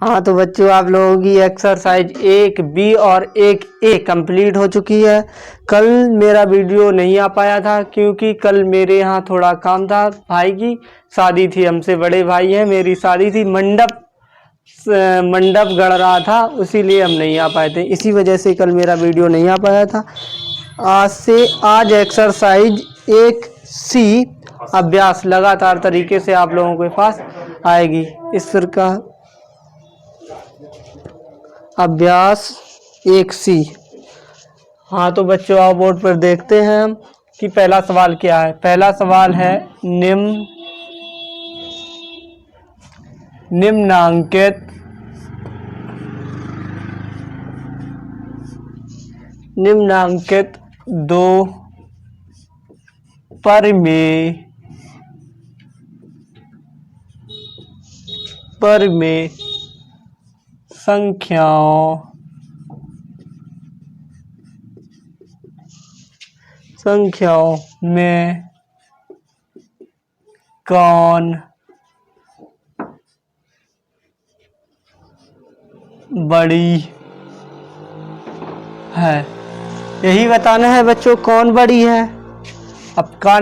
हाँ तो बच्चों, आप लोगों की एक्सरसाइज 1B और 1A कंप्लीट हो चुकी है। कल मेरा वीडियो नहीं आ पाया था क्योंकि कल मेरे यहाँ थोड़ा काम था, भाई की शादी थी, हमसे बड़े भाई हैं, मेरी शादी थी, मंडप गढ़ रहा था, इसीलिए हम नहीं आ पाए थे। इसी वजह से कल मेरा वीडियो नहीं आ पाया था। आज एक्सरसाइज 1C अभ्यास लगातार तरीके से आप लोगों के पास आएगी। इस तरह का अभ्यास 1C। हाँ तो बच्चों, आओ बोर्ड पर देखते हैं हम कि पहला सवाल क्या है। पहला सवाल है निम्नांकित दो परिमेय संख्याओं में कौन बड़ी है, यही बताना है बच्चों, कौन बड़ी है। अब का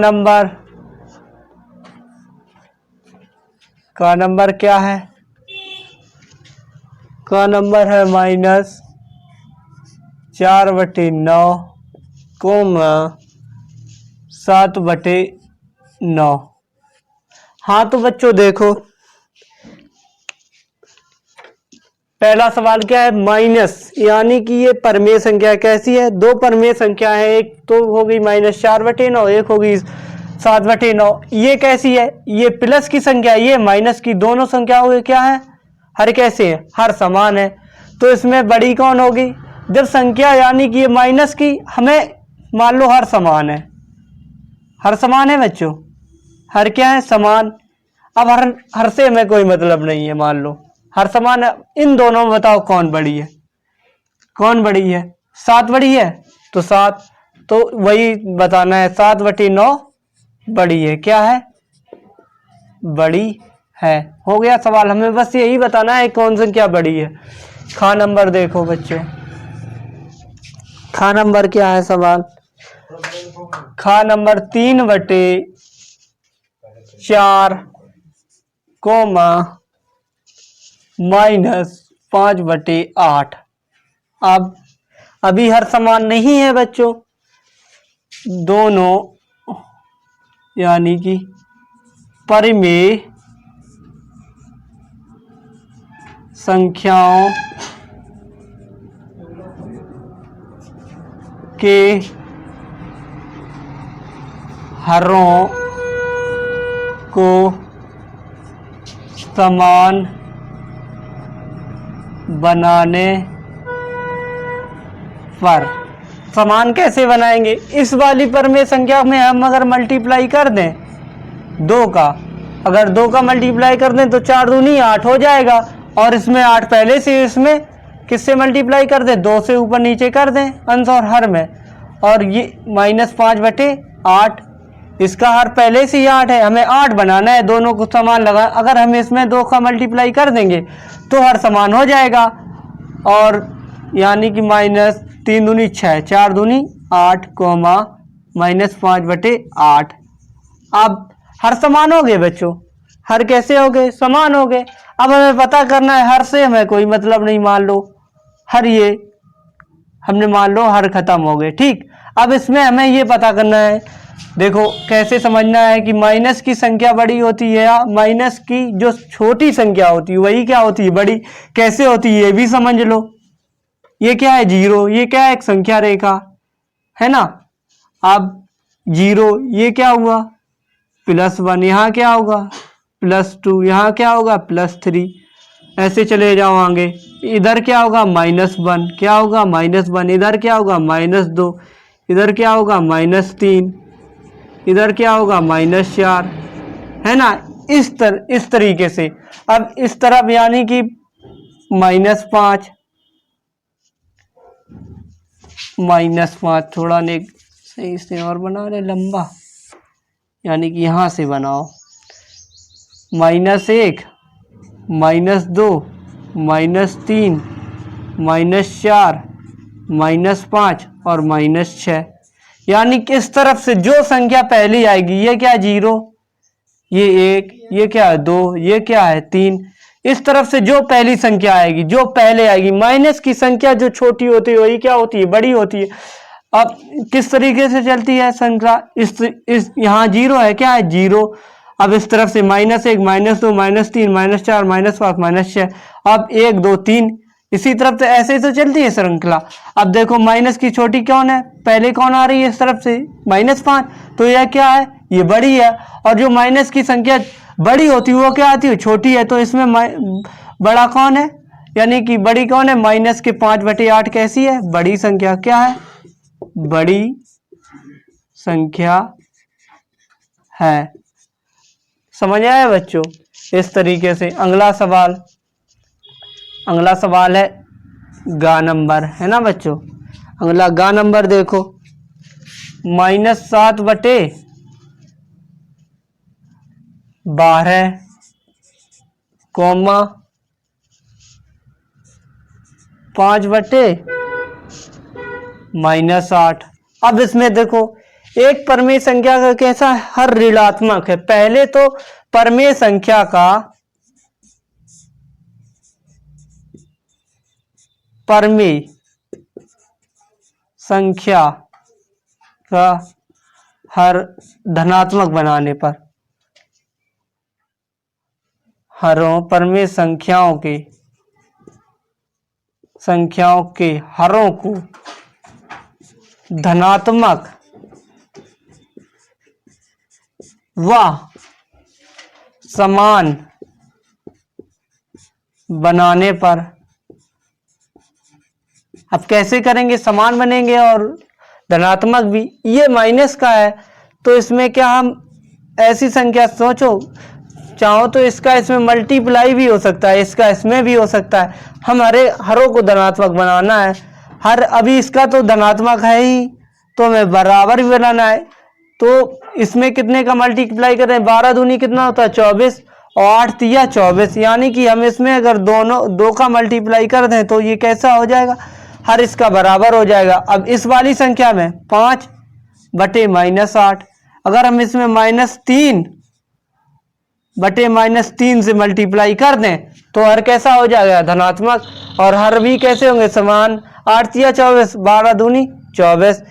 नंबर क्या है? का नंबर है -4/9, 7/9। हाँ तो बच्चों देखो, पहला सवाल क्या है? माइनस, यानी कि ये परमेय संख्या कैसी है? दो परमेय संख्या है, एक तो होगी -4/9, एक होगी 7/9। ये कैसी है? ये प्लस की संख्या, ये माइनस की। दोनों संख्याओं क्या है? हर कैसे है? हर समान है। तो इसमें बड़ी कौन होगी? जब संख्या यानी कि ये माइनस की, हमें मान लो हर समान है। हर समान है बच्चों, हर क्या है? समान। अब हर से हमें कोई मतलब नहीं है, मान लो हर समान है। इन दोनों में बताओ कौन बड़ी है? कौन बड़ी है? 7 बड़ी है, तो 7, तो वही बताना है, 7/9 बड़ी है। क्या है? बड़ी है। हो गया सवाल, हमें बस यही बताना है कौन संख्या बड़ी है। खा नंबर देखो बच्चों, खा नंबर क्या है सवाल? खा नंबर 3/4, -5/8। अब अभी हर समान नहीं है बच्चों, दोनों यानी कि परिमेय संख्याओं के हरों को समान बनाने पर। समान कैसे बनाएंगे? इस वाली परमेय संख्या में हम अगर मल्टीप्लाई कर दें 2 का, अगर 2 का मल्टीप्लाई कर दें तो 4 दूनी 8 हो जाएगा। और इसमें 8 पहले से, इसमें किससे मल्टीप्लाई कर दें? 2 से ऊपर नीचे कर दें अंश और हर में। और ये -5/8, इसका हर पहले से ही 8 है, हमें 8 बनाना है, दोनों को समान लगा। अगर हम इसमें 2 का मल्टीप्लाई कर देंगे तो हर समान हो जाएगा। और यानी कि -3 दूनी 6, 4 दूनी 8, -5/8। अब हर समान हो गए बच्चों। हर कैसे हो गए? समान हो गए। अब हमें पता करना है, हर से हमें कोई मतलब नहीं, मान लो हर, ये हमने मान लो हर खत्म हो गए, ठीक। अब इसमें हमें ये पता करना है, देखो कैसे समझना है कि माइनस की संख्या बड़ी होती है या माइनस की जो छोटी संख्या होती है वही क्या होती है? बड़ी। कैसे होती है ये भी समझ लो। ये क्या है? 0। ये क्या है? एक संख्या रेखा है ना। अब 0, ये क्या हुआ? +1। यहाँ क्या होगा? +2। यहाँ क्या होगा? +3। ऐसे चले जाओ आगे। इधर क्या होगा? -1। क्या होगा? -1। इधर क्या होगा? -2। इधर क्या होगा? -3। इधर क्या होगा? -4, है ना। इस तरीके से। अब इस तरफ यानी कि -5, -5 थोड़ा ने सही से और बना रहे लंबा, यानी कि यहाँ से बनाओ, -1, -2, -3, -4, -5 और -6। यानी कि इस तरफ से जो संख्या पहली आएगी, ये क्या है 0, ये 1, ये क्या है 2, ये क्या है 3। इस तरफ से जो पहली संख्या आएगी, जो पहले आएगी, माइनस की संख्या जो छोटी होती है वही क्या होती है, बड़ी होती है। अब किस तरीके से चलती है संख्या, इस यहाँ 0 है, क्या है 0। अब इस तरफ से -1, -2, -3, -4, -5, -6। अब 1, 2, 3 इसी तरफ से ऐसे ही तो चलती है श्रृंखला। अब देखो माइनस की छोटी कौन है, पहले कौन आ रही है इस तरफ से, -5, तो यह क्या है, ये बड़ी है। और जो माइनस की संख्या बड़ी होती है वो क्या आती है, छोटी है। तो इसमें बड़ा कौन है, यानी कि बड़ी कौन है, माइनस के 5/8 कैसी है, बड़ी संख्या, क्या है, बड़ी संख्या है। समझ आया बच्चों। इस तरीके से अगला सवाल है गा नंबर, है ना बच्चों। अगला गा नंबर देखो, -7/12, कौमा 5/-8। अब इसमें देखो एक परमेय संख्या का कैसा है, हर ऋणात्मक है। पहले तो परमेय संख्या का हर धनात्मक बनाने पर, परमेय संख्याओं के हरों को धनात्मक व समान बनाने पर। अब कैसे करेंगे, समान बनेंगे और धनात्मक भी। ये माइनस का है तो इसमें क्या, हम ऐसी संख्या सोचो, चाहो तो इसका इसमें मल्टीप्लाई भी हो सकता है, इसका इसमें भी हो सकता है। हमारे हरों को धनात्मक बनाना है। हर अभी इसका तो धनात्मक है ही, तो हमें बराबर भी बनाना है। तो इसमें कितने का मल्टीप्लाई करें, 12 दूनी कितना होता है 24 और 8 तिया 24। यानी कि हम इसमें अगर दो का मल्टीप्लाई कर दें तो ये कैसा हो जाएगा, हर इसका बराबर हो जाएगा। अब इस वाली संख्या में 5/-8, अगर हम इसमें -3/-3 से मल्टीप्लाई कर दें तो हर कैसा हो जाएगा, धनात्मक। और हर भी कैसे होंगे, समान। 8 तिया 24, 12 दूनी 24।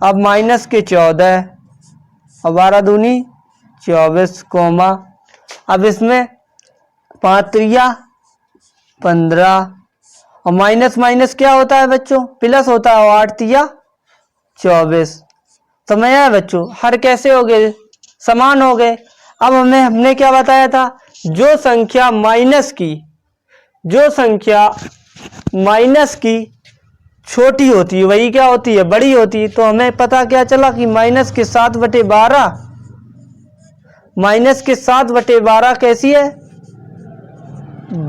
अब -14 और 12 दूनी 24, कौमा अब इसमें 5 तिया 15 और माइनस माइनस क्या होता है बच्चों, प्लस होता है। 8 तिया 24। समझ आया बच्चों, हर कैसे हो गए, समान हो गए। अब हमने क्या बताया था, जो संख्या माइनस की छोटी होती है वही क्या होती है, बड़ी होती है। तो हमें पता क्या चला कि माइनस के 7/12 कैसी है,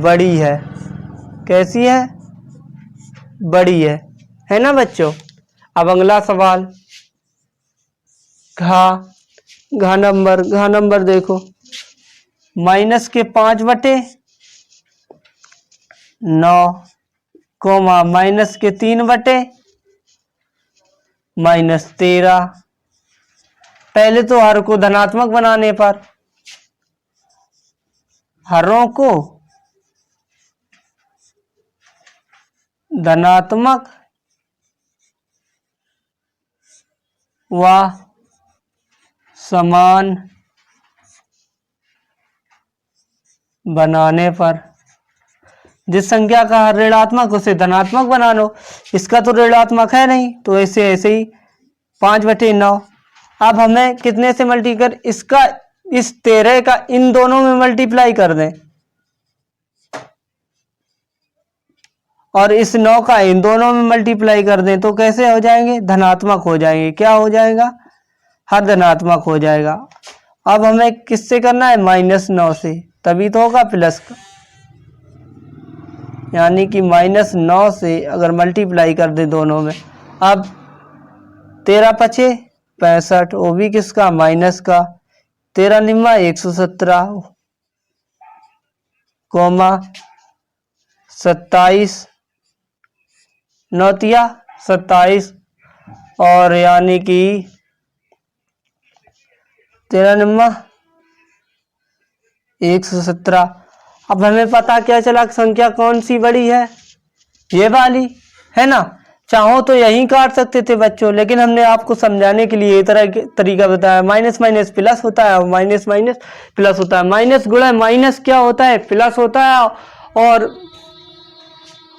बड़ी है। कैसी है, बड़ी है ना बच्चों। अब अगला सवाल घा नंबर देखो, माइनस के 5/9, कोमा माइनस के 3/-13। पहले तो हर को धनात्मक बनाने पर, हरों को धनात्मक व समान बनाने पर। जिस संख्या का हर ऋणात्मक उसे धनात्मक बना लो। इसका तो ऋणात्मक है नहीं तो ऐसे ही 5/9। अब हमें कितने से मल्टीप्लाई इसका, इस 13 का इन दोनों में मल्टीप्लाई कर दें और इस 9 का इन दोनों में मल्टीप्लाई कर दें तो कैसे हो जाएंगे, धनात्मक हो जाएंगे। क्या हो जाएगा, हर धनात्मक हो जाएगा। अब हमें किससे करना है, -9 से, तभी तो होगा प्लस का। यानी कि -9 से अगर मल्टीप्लाई कर दे दोनों में। अब 13×5 65, वो भी किसका, माइनस का। 13×9 117, कोमा 27 नौतिया 27 और यानी कि 13 नंबर 117। अब हमें पता क्या चला संख्या कौन सी बड़ी है, ये वाली है ना। चाहो तो यहीं काट सकते थे बच्चों, लेकिन हमने आपको समझाने के लिए ये तरीका बताया। माइनस माइनस प्लस होता है और माइनस माइनस प्लस होता है। माइनस गुणा माइनस क्या होता है, प्लस होता है।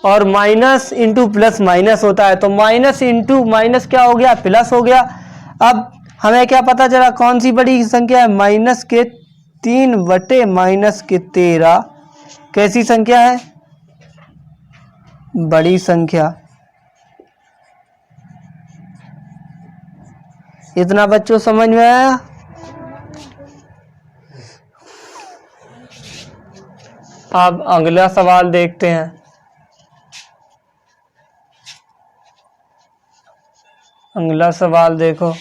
और माइनस इंटू प्लस माइनस होता है। तो माइनस इंटू माइनस क्या हो गया, प्लस हो गया। अब हमें क्या पता चला कौन सी बड़ी संख्या है, माइनस के 3 बटे माइनस के 13 कैसी संख्या है, बड़ी संख्या। इतना बच्चों समझ में आया। अब अगला सवाल देखते हैं। अगला सवाल देखो,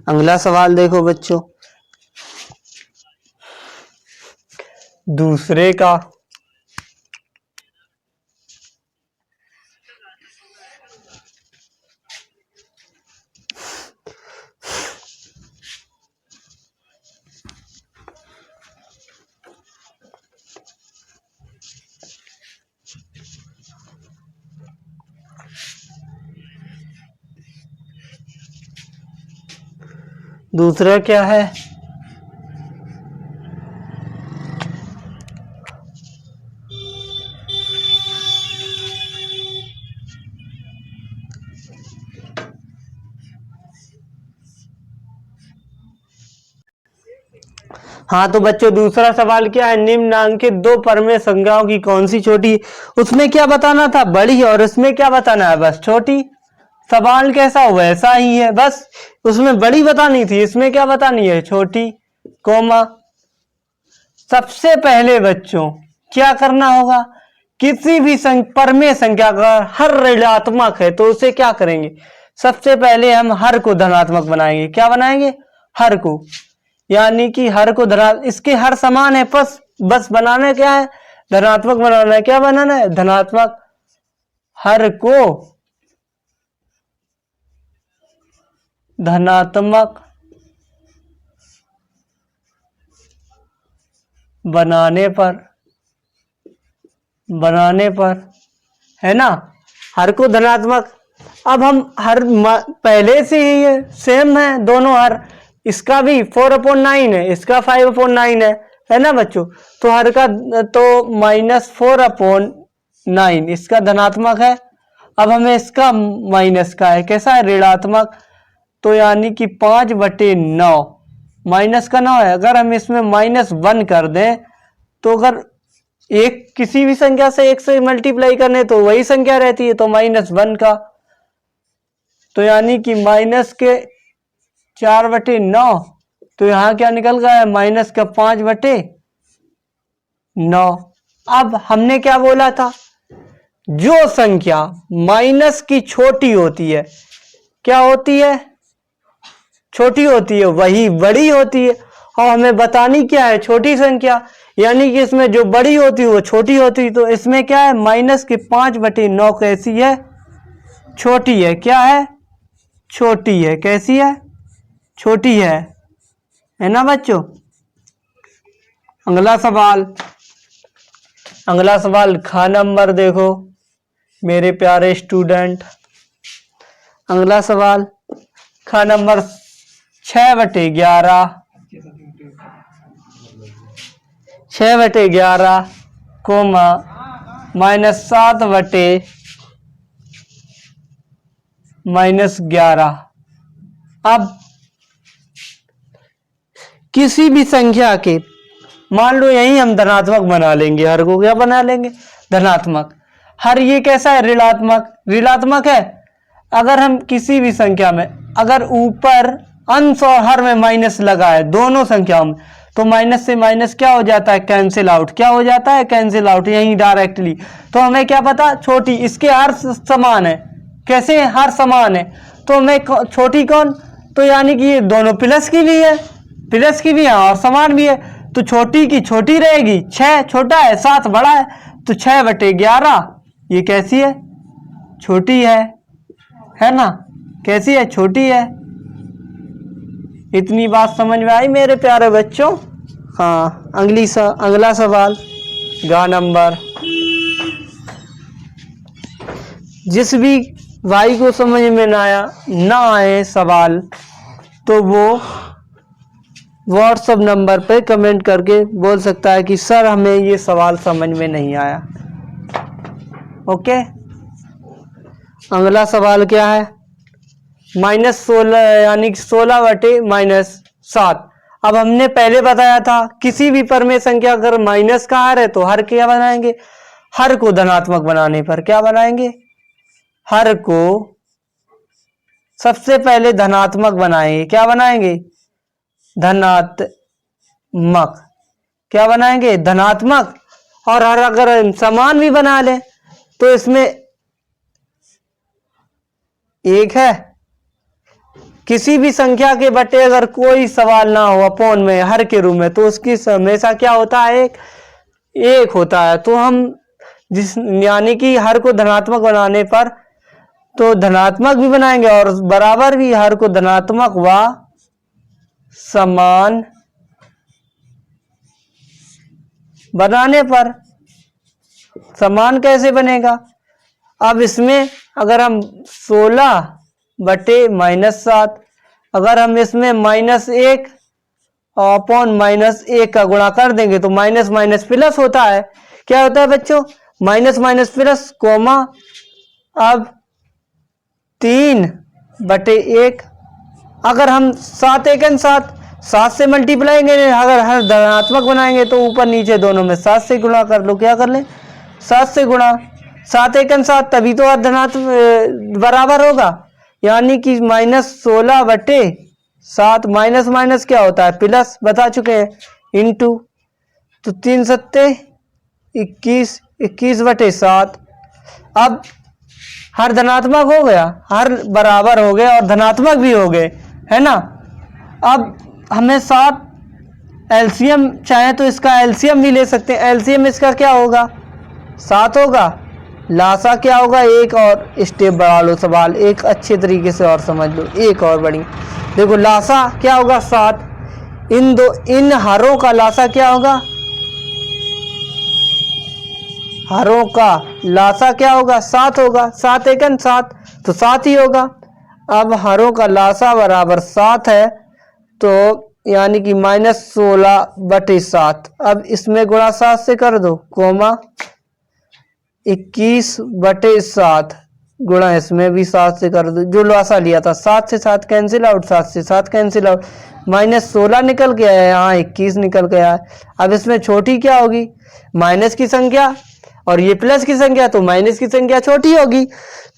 अगला सवाल देखो बच्चों। दूसरे का दूसरा क्या है, हाँ तो बच्चों दूसरा सवाल क्या है, निम्नांकित दो परमेय संख्याओं की कौन सी छोटी। उसमें क्या बताना था, बड़ी, और उसमें क्या बताना है, बस छोटी। सवाल कैसा हुआ वैसा ही है, बस उसमें बड़ी बतानी थी, इसमें क्या बतानी है, छोटी। कोमा सबसे पहले बच्चों क्या करना होगा, किसी भी परमेय संख्या का हर ऋणात्मक है तो उसे क्या करेंगे, सबसे पहले हम हर को धनात्मक बनाएंगे। क्या बनाएंगे, हर को, यानी कि हर को इसके हर समान है, बस बनाना क्या है, धनात्मक बनाना है। क्या बनाना है, धनात्मक। हर को धनात्मक बनाने पर है ना, हर को धनात्मक। अब हम हर पहले से ही है, सेम है दोनों हर, इसका भी 4/9 है, इसका 5/9 है ना बच्चों। तो हर का तो -4/9 इसका धनात्मक है। अब हमें इसका माइनस का है, कैसा है, ऋणात्मक। तो यानी कि 5/9 माइनस का 9 है। अगर हम इसमें -1 कर दें तो अगर एक किसी भी संख्या से 1 से मल्टीप्लाई करने तो वही संख्या रहती है, तो -1 का, तो यानी कि माइनस के 4/9, तो यहां क्या निकल गया है, माइनस का 5/9। अब हमने क्या बोला था, जो संख्या माइनस की छोटी होती है, क्या होती है, छोटी होती है, वही बड़ी होती है। और हमें बतानी क्या है, छोटी संख्या, यानी कि इसमें जो बड़ी होती है वो छोटी होती है। तो इसमें क्या है, माइनस के 5/9 कैसी है, छोटी है। क्या है, छोटी है। कैसी है, छोटी है ना बच्चों। अगला सवाल खा नंबर देखो मेरे प्यारे स्टूडेंट। अगला सवाल खा नंबर 6/11 कोमा -7/-11। अब किसी भी संख्या के, मान लो यही हम धनात्मक बना लेंगे, हर को क्या बना लेंगे, धनात्मक। हर ये कैसा है, ऋणात्मक है। अगर हम किसी भी संख्या में अगर ऊपर अंश और हर में माइनस लगा है दोनों संख्याओं में, तो माइनस से माइनस क्या हो जाता है, कैंसिल आउट। क्या हो जाता है, कैंसिल आउट, यहीं डायरेक्टली। तो हमें क्या पता, छोटी, इसके हर समान है। कैसे, हर समान है, तो हमें छोटी कौन, तो यानी कि ये दोनों प्लस की भी है, प्लस की भी है और समान भी है, तो छोटी की छोटी रहेगी। 6 छोटा है, 7 बड़ा है, तो 6/11 ये कैसी है, छोटी है ना, कैसी है, छोटी है। इतनी बात समझ में आई मेरे प्यारे बच्चों। हाँ, अगला सवाल गा नंबर। जिस भी भाई को समझ में ना आए सवाल, तो वो व्हाट्सएप नंबर पे कमेंट करके बोल सकता है कि सर हमें ये सवाल समझ में नहीं आया। ओके, अगला सवाल क्या है, -16 यानी कि 16/-7। अब हमने पहले बताया था किसी भी परमेय संख्या अगर माइनस का हर है तो हर क्या बनाएंगे, हर को धनात्मक बनाने पर क्या बनाएंगे, हर को सबसे पहले धनात्मक बनाएंगे। क्या बनाएंगे, धनात्मक। क्या बनाएंगे, धनात्मक। और हर अगर समान भी बना ले तो इसमें एक है, किसी भी संख्या के बटे अगर कोई सवाल ना हो अपॉन में हर के रूप में, तो उसकी हमेशा क्या होता है, एक होता है। तो हम जिस यानी कि हर को धनात्मक बनाने पर तो धनात्मक भी बनाएंगे और बराबर भी हर को धनात्मक व समान बनाने पर। समान कैसे बनेगा, अब इसमें अगर हम 16/-7, अगर हम इसमें -1 अपॉन -1 का गुणा कर देंगे तो माइनस माइनस प्लस होता है। क्या होता है बच्चों, माइनस माइनस प्लस, कोमा। अब 3/1, अगर हम 7 से मल्टीप्लाई करेंगे, अगर हर धनात्मक बनाएंगे तो ऊपर नीचे दोनों में 7 से गुणा कर लो। क्या कर ले, 7 से गुणा, 7 तभी तो हर धनात्मक बराबर होगा, यानी कि -16/7। माइनस माइनस क्या होता है, प्लस, बता चुके हैं, इंटू। तो 3 सत्ते 21, 21/7। अब हर धनात्मक हो गया, हर बराबर हो गए और धनात्मक भी हो गए, है ना। अब हमें 7 एलसीएम चाहे तो इसका एलसीएम भी ले सकते हैं। एलसीएम इसका क्या होगा, 7 होगा। लासा क्या होगा, एक और स्टेप बढ़ा लो सवाल, एक अच्छे तरीके से और समझ लो, एक और बड़ी। देखो लासा क्या होगा, 7। इन हरों का लासा क्या होगा, हरों का लासा क्या होगा, 7 होगा। 7 एकन 7, तो 7 ही होगा। अब हरों का लासा बराबर 7 है, तो यानी कि -16/7। अब इसमें गुणा 7 से कर दो, कोमा 21/7 गुणा इसमें भी 7 से कर दो। जो लासा लिया था 7 से 7 कैंसिल आउट, 7 से 7 कैंसिल आउट, -16 निकल के आया, यहाँ 21 निकल के आया। अब इसमें छोटी क्या होगी, माइनस की संख्या, और ये प्लस की संख्या, तो माइनस की संख्या छोटी होगी।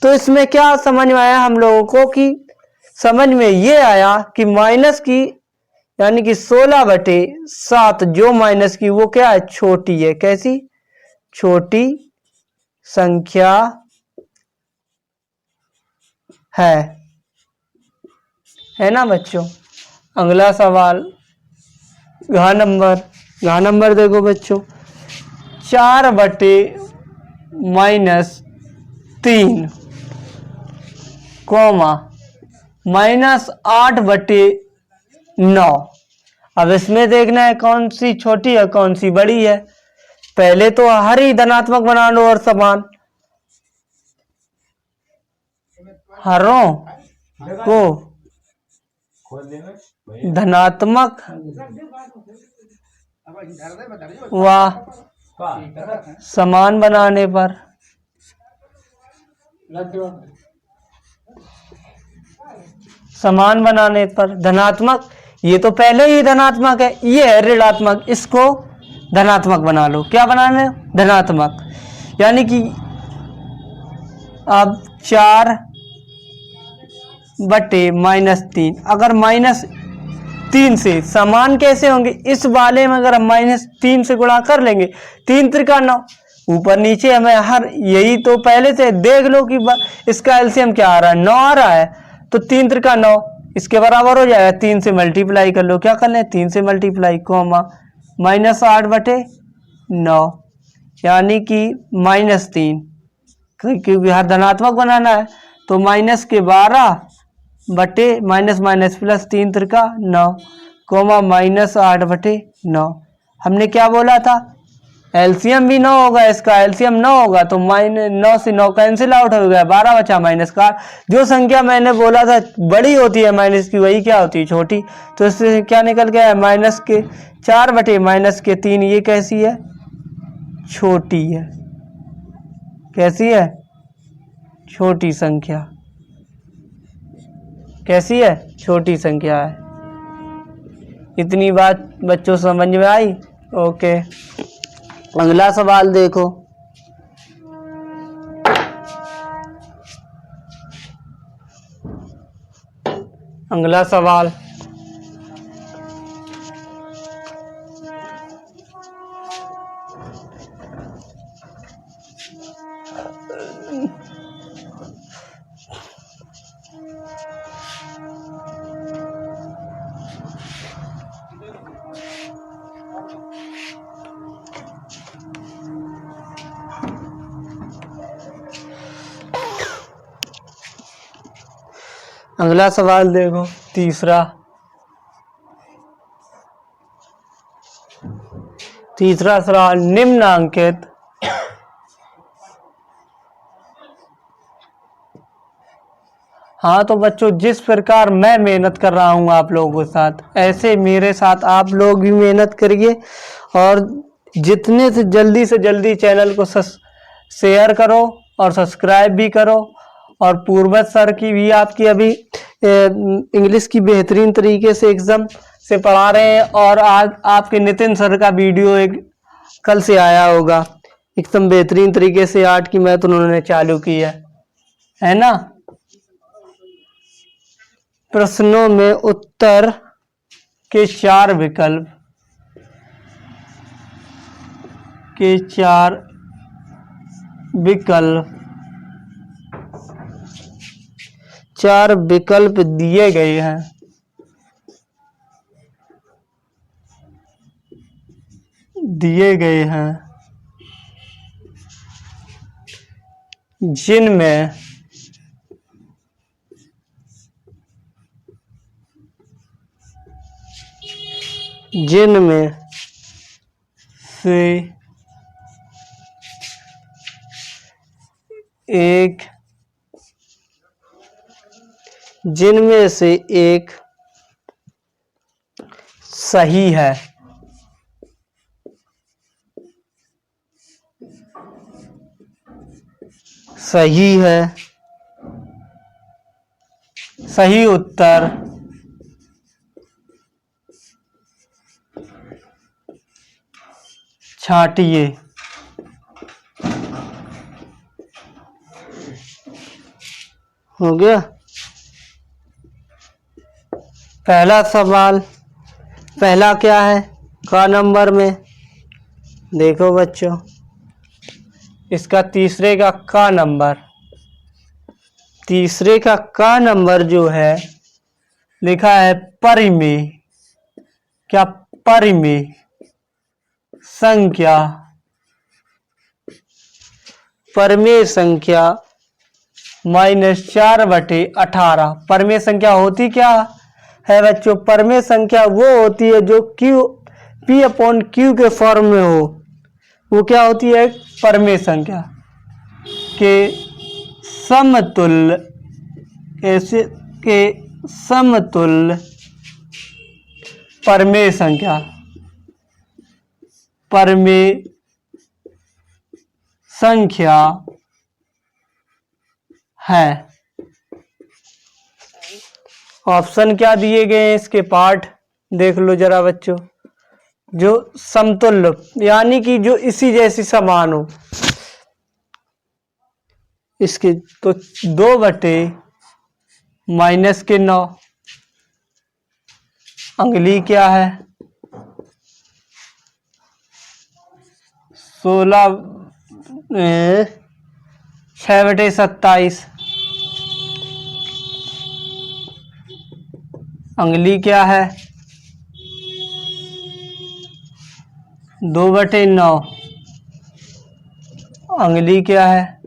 तो इसमें क्या समझ में आया हम लोगों को, कि समझ में ये आया कि माइनस की यानी कि 16/7 जो माइनस की वो क्या है, छोटी है। कैसी, छोटी संख्या है ना बच्चों। अगला सवाल घ नंबर देखो बच्चों, 4/-3 कोमा -8/9। अब इसमें देखना है कौन सी छोटी है कौन सी बड़ी है। पहले तो हर ही धनात्मक बना लो और समान। हरों को धनात्मक व समान बनाने पर धनात्मक, ये तो पहले ही धनात्मक है, ये है ऋणात्मक, इसको धनात्मक बना लो। क्या बनाना है, धनात्मक। यानी कि अब 4/-3, अगर 3 से समान कैसे होंगे? इस वाले में अगर हम -3 से गुणा कर लेंगे, 3 त्रिका 9, ऊपर नीचे हमें हर यही तो पहले से देख लो कि इसका एलसीएम क्या आ रहा है, 9 आ रहा है, तो 3 त्रिका 9 इसके बराबर हो जाएगा। 3 से मल्टीप्लाई कर लो, क्या कर लें, 3 से मल्टीप्लाई कॉमा -8/9 यानी कि -3, क्योंकि हर धनात्मक बनाना है तो -12 बटे माइनस माइनस प्लस 3 त्रिका 9 कोमा -8/9। हमने क्या बोला था, एलसीएम भी 9 होगा, इसका एलसीएम 9 होगा तो -9 से 9 कैंसिल आउट हो गया, 12 बचा माइनस का। जो संख्या मैंने बोला था बड़ी होती है माइनस की, वही क्या होती है, छोटी। तो इससे क्या निकल गया है, -4/-3। ये कैसी है, छोटी है। कैसी है, छोटी संख्या। कैसी है, छोटी संख्या है। इतनी बात बच्चों समझ में आई? ओके, अगला सवाल देखो। अगला सवाल, अगला सवाल देखो, तीसरा सवाल निम्नांकित हाँ तो बच्चों, जिस प्रकार मैं मेहनत कर रहा हूँ आप लोगों के साथ, ऐसे मेरे साथ आप लोग भी मेहनत करिए और जितने से जल्दी चैनल को शेयर करो और सब्सक्राइब भी करो। और पूर्वज सर की भी आपकी अभी इंग्लिश की बेहतरीन तरीके से एग्जाम से पढ़ा रहे हैं, और आज आपके नितिन सर का वीडियो एक कल से आया होगा, एकदम बेहतरीन तरीके से 8 की मैथ उन्होंने चालू की है ना। प्रश्नों में उत्तर के 4 विकल्प चार विकल्प दिए गए हैं। जिनमें से एक सही है। सही उत्तर छांटिए। हो गया पहला सवाल। पहला क्या है, का नंबर में देखो बच्चों, इसका तीसरे का नंबर जो है लिखा है परिमेय। क्या, परिमेय संख्या -4/18। परिमेय संख्या होती क्या है बच्चों? परिमेय संख्या वो होती है जो P/Q के फॉर्म में हो, वो क्या होती है? परिमेय संख्या के समतुल्य, परिमेय संख्या है। ऑप्शन क्या दिए गए हैं, इसके पार्ट देख लो जरा बच्चों। जो समतुल्य यानी कि जो इसी जैसी समान हो, इसके तो 2/-9 अंगुली क्या है? 6/27। अंगुली क्या है? 2/9। अंगुली क्या है?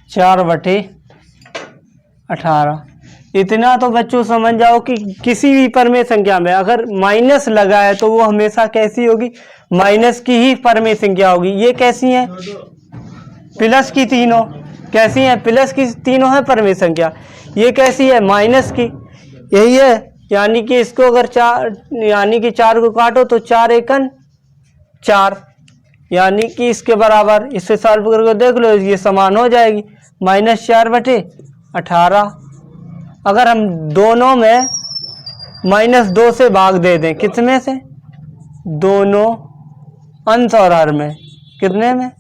4/18। इतना तो बच्चों समझ जाओ कि किसी भी परमेय संख्या में अगर माइनस लगा है तो वो हमेशा कैसी होगी? माइनस की ही परमेय संख्या होगी। ये कैसी है? प्लस की तीनों। कैसी है? प्लस की तीनों है परमेय संख्या। ये कैसी है? माइनस की। यही है, यानी कि इसको अगर 4 को काटो तो 4 एकन 4, यानी कि इसके बराबर। इससे सॉल्व करके देख लो, ये समान हो जाएगी। -4/18। अगर हम दोनों में -2 से भाग दे दें, कितने से? दोनों अंश और हर में। कितने में?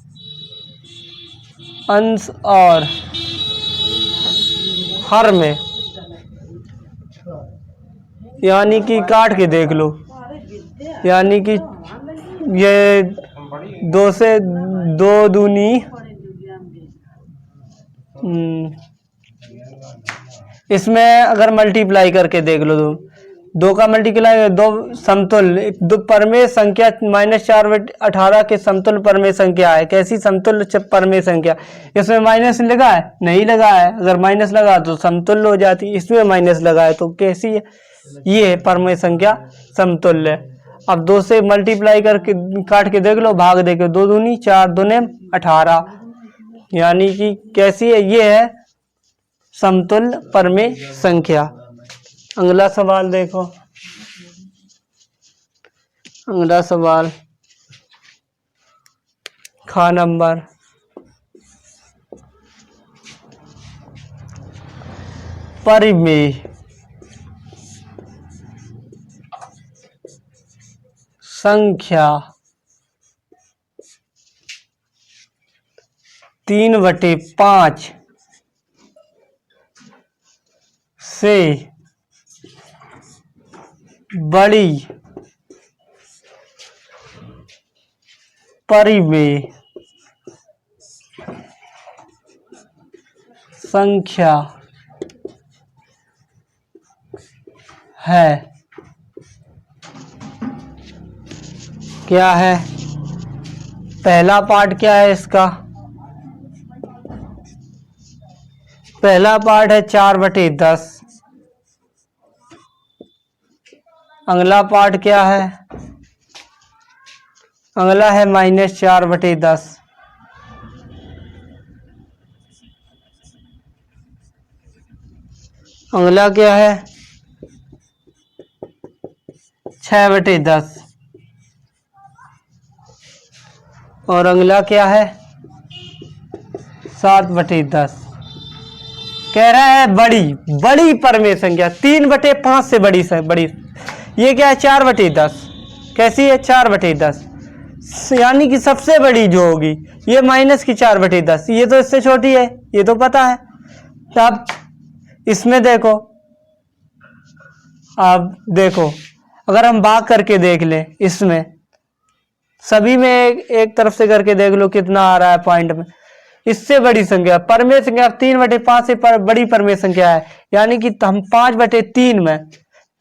अंश और हर में। यानी कि काट के देख लो, यानी कि ये 2 से 2 दूनी, इसमें अगर मल्टीप्लाई करके देख लो, 2 का मल्टीप्लाई 2 समतुल्य, दो परमेय संख्या -4/18 के समतुल्य परमेय संख्या है। कैसी समतुल्य परमेय संख्या? इसमें माइनस लगा है? नहीं लगा है। अगर माइनस लगा तो समतुल्य हो जाती, इसमें माइनस लगा है तो कैसी है? ये है परमेय संख्या समतुल्य। अब 2 से मल्टीप्लाई करके काट के देख लो, भाग दे के 2 दूनी 4, 2 18, यानी कि कैसी है? ये है समतुल्य परमेय संख्या। अगला सवाल देखो। अगला सवाल खा नंबर। परिमेय संख्या 3/5 से बड़ी परिमेय संख्या है। क्या है? पहला पार्ट क्या है इसका? पहला पार्ट है 4/10। अगला पार्ट क्या है? अगला है -4/10। अगला क्या है? 6/10। और अगला क्या है? 7/10। कह रहा है बड़ी परमेय संख्या 3/5 से बड़ी। ये क्या है? 4/10। कैसी है? 4/10, यानी कि सबसे बड़ी जो होगी। ये माइनस की 4/10, ये तो इससे छोटी है, ये तो पता है। तो अब इसमें देखो, अब देखो अगर हम भाग करके देख लें, इसमें सभी में एक तरफ से करके देख लो कितना आ रहा है पॉइंट में। इससे बड़ी संख्या परमेय संख्या 3/5 से बड़ी परमेय संख्या है, यानी कि हम 5/3 में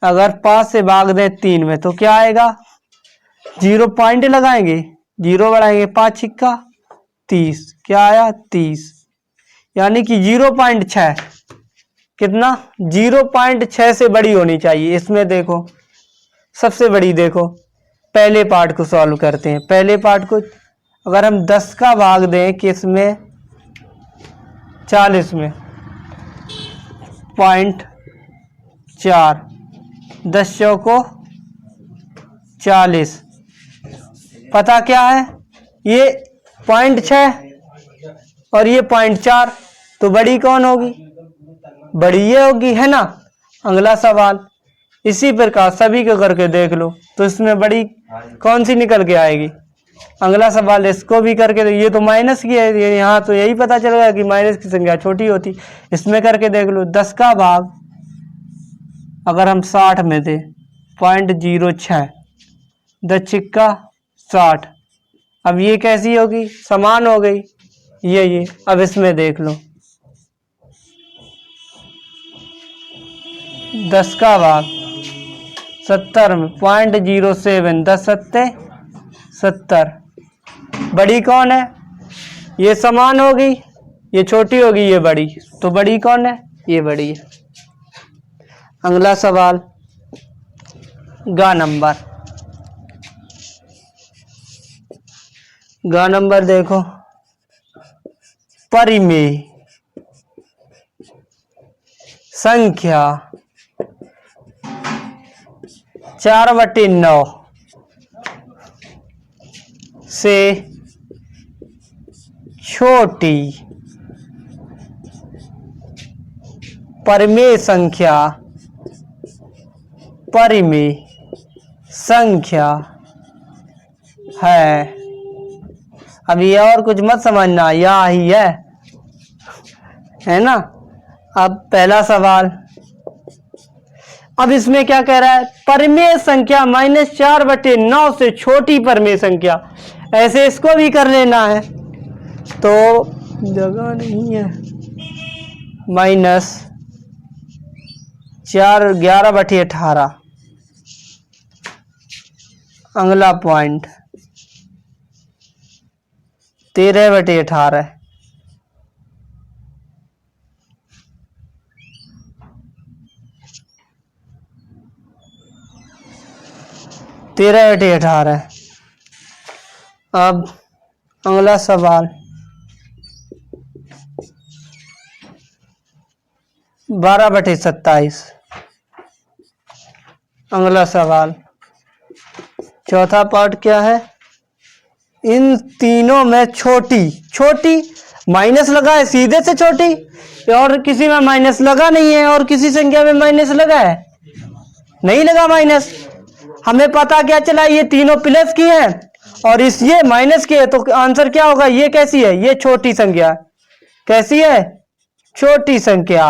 अगर 5 से भाग दें 3 में तो क्या आएगा? 0 पॉइंट लगाएंगे, 0 बढ़ाएंगे, 5 छिक्का 30। क्या आया? 30, यानी कि 0.6। कितना? 0.6 से बड़ी होनी चाहिए। इसमें देखो सबसे बड़ी, देखो पहले पार्ट को सॉल्व करते हैं। पहले पार्ट को अगर हम 10 का भाग दें किस में? 40 में, 0.4, 10 चौको 40। पता क्या है? ये 0.6 और ये 0.4, तो बड़ी कौन होगी? बड़ी ये होगी, है ना। अगला सवाल इसी प्रकार सभी को करके देख लो, तो इसमें बड़ी कौन सी निकल के आएगी? अगला सवाल इसको भी करके, ये तो माइनस की है, यहाँ तो यही पता चल गया कि माइनस की संख्या छोटी होती। इसमें करके देख लो, 10 का भाग अगर हम 60 में थे 0.06, 10 छिक्का 60। अब ये कैसी होगी, समान हो गई ये। अब इसमें देख लो 10 का भाग 70 में 0.07, 10 सत्ते 70। बड़ी कौन है, ये समान होगी, ये छोटी होगी, ये बड़ी, तो बड़ी कौन है, ये बड़ी है। अगला सवाल गा नंबर देखो, परिमेय संख्या 4/9 से छोटी परिमेय संख्या है। अब ये और कुछ मत समझना, या ही है ना। अब पहला सवाल, अब इसमें क्या कह रहा है, परिमेय संख्या -4/9 से छोटी परिमेय संख्या। ऐसे इसको भी कर लेना है, तो जगह नहीं है, -4 11/18। अगला पॉइंट 13/18। अब अगला सवाल 12/27। अगला सवाल चौथा पार्ट क्या है, इन तीनों में छोटी माइनस लगा है, सीधे से छोटी, और किसी में माइनस लगा नहीं है, और किसी संख्या में माइनस लगा है, नहीं लगा माइनस। हमें पता क्या चला, ये तीनों प्लस की है और इस ये माइनस की है, तो आंसर क्या होगा, ये कैसी है, ये छोटी संख्या। कैसी है, छोटी संख्या।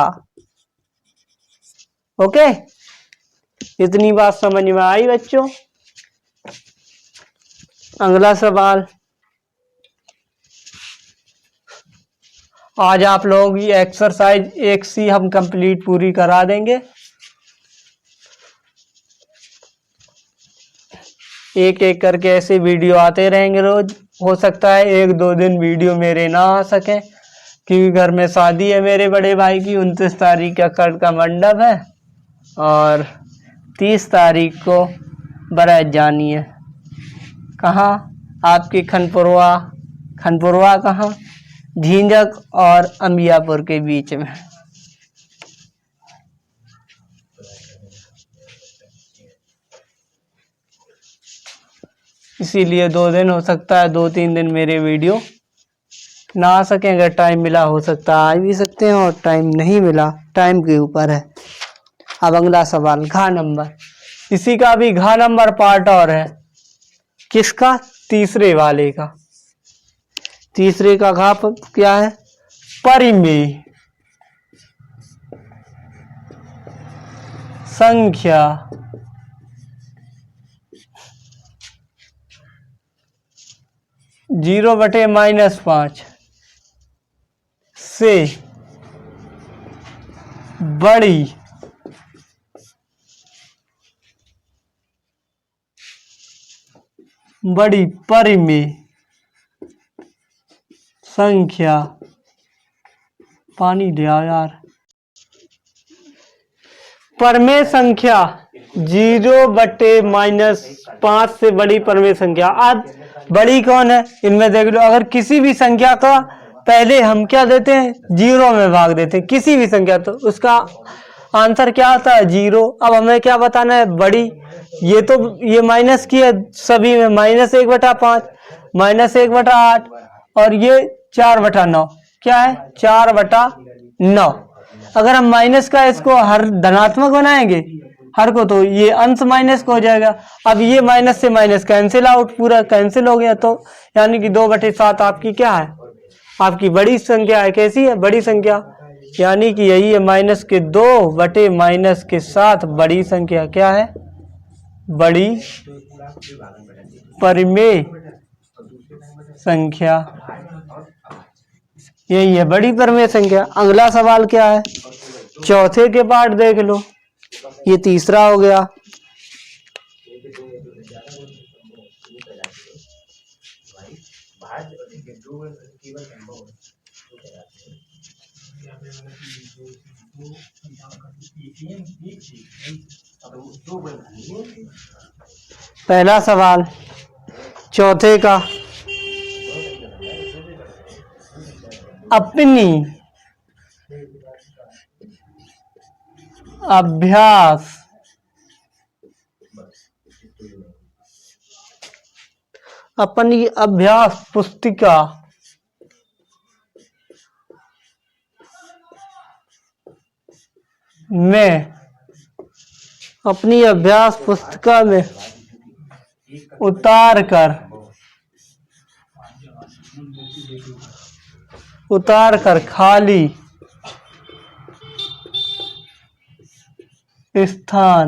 ओके, इतनी बात समझ में आई बच्चों। अगला सवाल, आज आप लोग ये एक्सरसाइज एक सी हम कंप्लीट पूरी करा देंगे। एक एक करके ऐसे वीडियो आते रहेंगे रोज। हो सकता है 1-2 दिन वीडियो मेरे ना आ सके, क्योंकि घर में शादी है मेरे बड़े भाई की। 29 तारीख का कट का मंडप है और 30 तारीख को बारात जानी है। कहाँ, आपकी खनपुरवा कहाँ, झींझक और अंबियापुर के बीच में। इसीलिए 2 दिन, हो सकता है 2-3 दिन मेरे वीडियो ना आ सके। अगर टाइम मिला हो सकता है आ भी सकते हैं, और टाइम नहीं मिला, टाइम के ऊपर है। अब अगला सवाल घा नंबर, इसी का भी घा नंबर पार्ट और है। किसका, तीसरे वाले का। तीसरे का घा क्या है, परिमेय संख्या 0/-5 से बड़ी परिमेय संख्या, पानी ले आओ यार। परिमेय संख्या 0/-5 से बड़ी परिमेय संख्या। अब बड़ी कौन है, इनमें देख लो। अगर किसी भी संख्या का पहले हम क्या देते हैं, 0 में भाग देते हैं, किसी भी संख्या, तो उसका आंसर क्या आता है, 0। अब हमें क्या बताना है, बड़ी। ये माइनस की है सभी में, -1/5, -1/8, और ये 4/9। क्या है, 4/9। अगर हम माइनस का इसको हर धनात्मक बनाएंगे हर को, तो ये अंश माइनस को हो जाएगा। अब ये माइनस से माइनस कैंसिल आउट, पूरा कैंसिल हो गया। तो यानी कि 2/7 आपकी क्या है, आपकी बड़ी संख्या है। कैसी है, बड़ी संख्या। यानी कि यही है माइनस के 2 बटे माइनस के 7 बड़ी संख्या। क्या है? बड़ी परिमेय संख्या। यही है बड़ी परिमेय संख्या। अगला सवाल क्या है? चौथे के पार्ट देख लो। ये तीसरा हो गया। पहला सवाल चौथे का, अपनी अभ्यास पुस्तिका में अपनी अभ्यास पुस्तिका में उतार कर खाली स्थान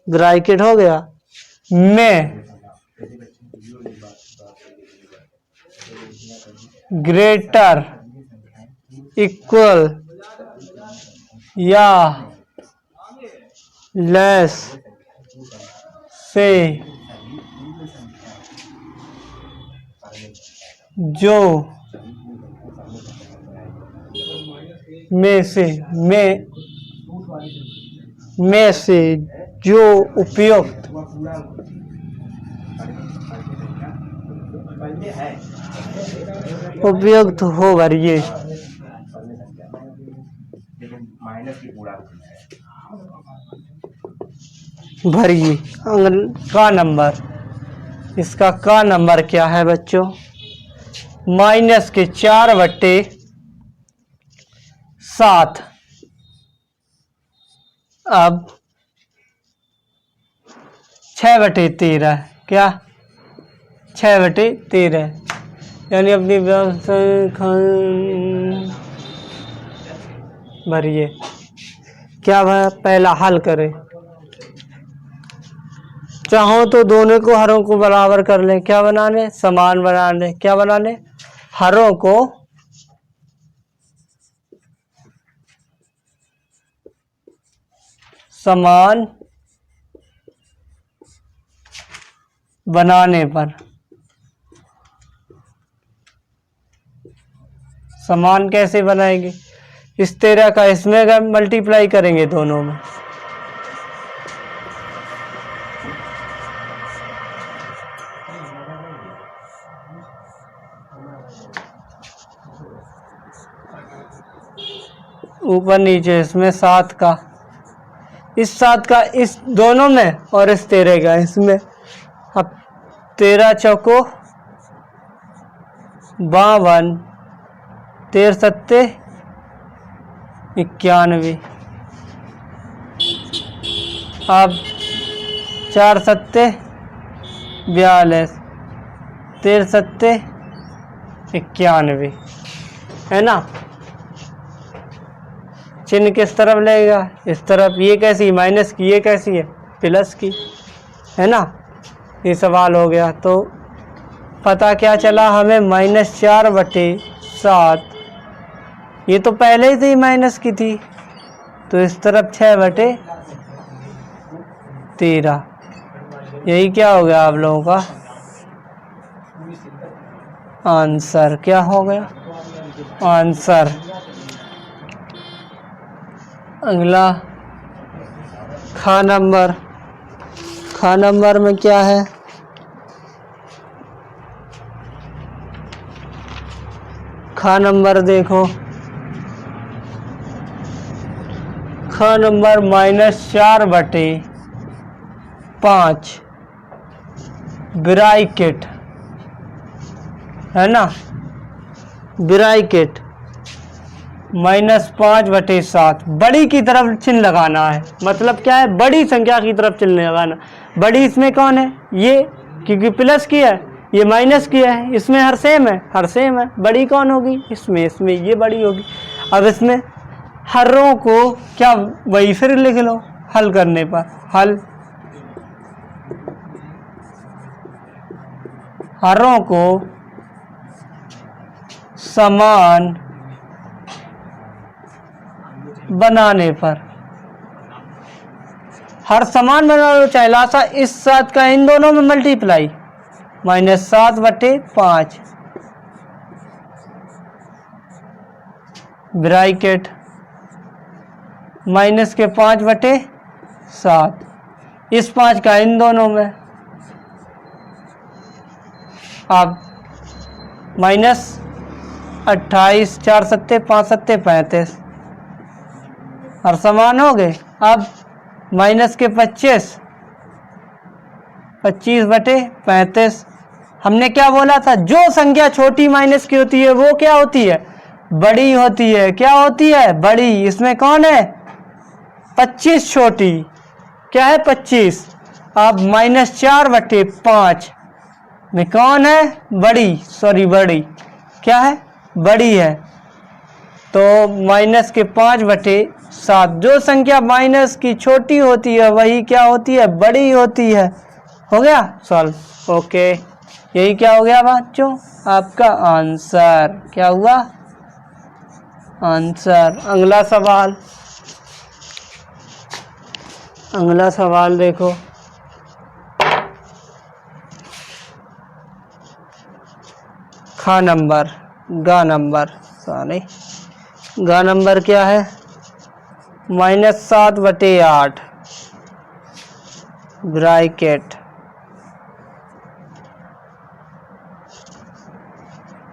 ब्रैकेट हो गया में ग्रेटर इक्वल या लेस से जो में से जो उपयुक्त हो भरिए। भरिए का नंबर। इसका का नंबर क्या है बच्चों? माइनस के 4 बटे 7। अब 6 बटे 13। क्या? 6 बटे 13 यानी अपनी भरिए। क्या वह पहला हल करें? चाहो तो दोनों को हरों को बराबर कर लें। क्या बनाने? समान बनाने। क्या बनाने? हरों को समान बनाने पर समान कैसे बनाएंगे? इस 13 का इसमें मल्टीप्लाई करेंगे दोनों में। ऊपर नीचे इसमें 7 का, इस 7 का इस दोनों में और इस 13 का इसमें। अब 13 चौको 52, 13 सत्ते 91। अब 4 सत्ते 42, 13 सत्ते 91 है ना। चिन्ह किस तरफ लगेगा? इस तरफ। ये कैसी? माइनस की। ये कैसी है? प्लस की है ना। ये सवाल हो गया। तो पता क्या चला हमें? -4 बटे 7। ये तो पहले से ही माइनस की थी, तो इस तरफ 6 बटे 13। यही क्या हो गया आप लोगों का आंसर? क्या हो गया आंसर? अगला खा नंबर। खा नंबर में क्या है? खा नंबर देखो। खा नंबर -4 बटे 5 ब्रैकेट है ना। ब्रैकेट -5 बटे 7। बड़ी की तरफ चिन्ह लगाना है। मतलब क्या है? बड़ी संख्या की तरफ चिन्ह लगाना। बड़ी इसमें कौन है? ये क्योंकि प्लस की है, ये माइनस की है, इसमें हर सेम है, हर सेम है। बड़ी कौन होगी? इसमें ये बड़ी होगी। अब इसमें हर रो को क्या वही फिर लिख लो हल करने पर, हर रो को समान बनाने पर, हर समान बना लो, चाहे लासा इस 7 का इन दोनों में मल्टीप्लाई, -7/5 ब्रैकेट माइनस के 5/7, इस 5 का इन दोनों में, अब -28, 4 सत्ते 5 सत्ते 35, और समान हो गए। अब माइनस के 25/35, हमने क्या बोला था? जो संख्या छोटी माइनस की होती है वो क्या होती है? बड़ी होती है। क्या होती है? बड़ी। इसमें कौन है? 25 छोटी, क्या है? 25। अब -4/5 में कौन है? बड़ी, सॉरी बड़ी, क्या है? बड़ी है। तो माइनस के 5/7, जो संख्या माइनस की छोटी होती है वही क्या होती है? बड़ी होती है। हो गया सॉल्व। ओके, यही क्या हो गया बच्चों? आपका आंसर क्या हुआ? आंसर। अगला सवाल, अगला सवाल देखो। गा नंबर क्या है? -7/8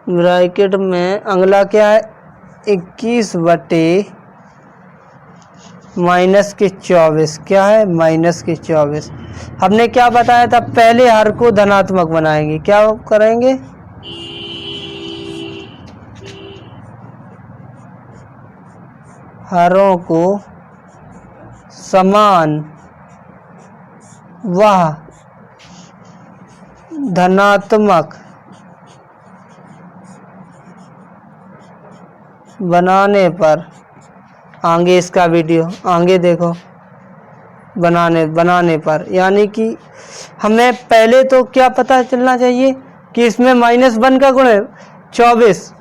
ब्रैकेट में अगला क्या है? 21/-24, क्या है? -24। हमने क्या बताया था? पहले हर को धनात्मक बनाएंगे। क्या करेंगे? हरों को समान व धनात्मक बनाने पर, आगे इसका वीडियो आगे देखो, बनाने पर, यानी कि हमें पहले तो क्या पता चलना चाहिए कि इसमें -1 का गुण है 24,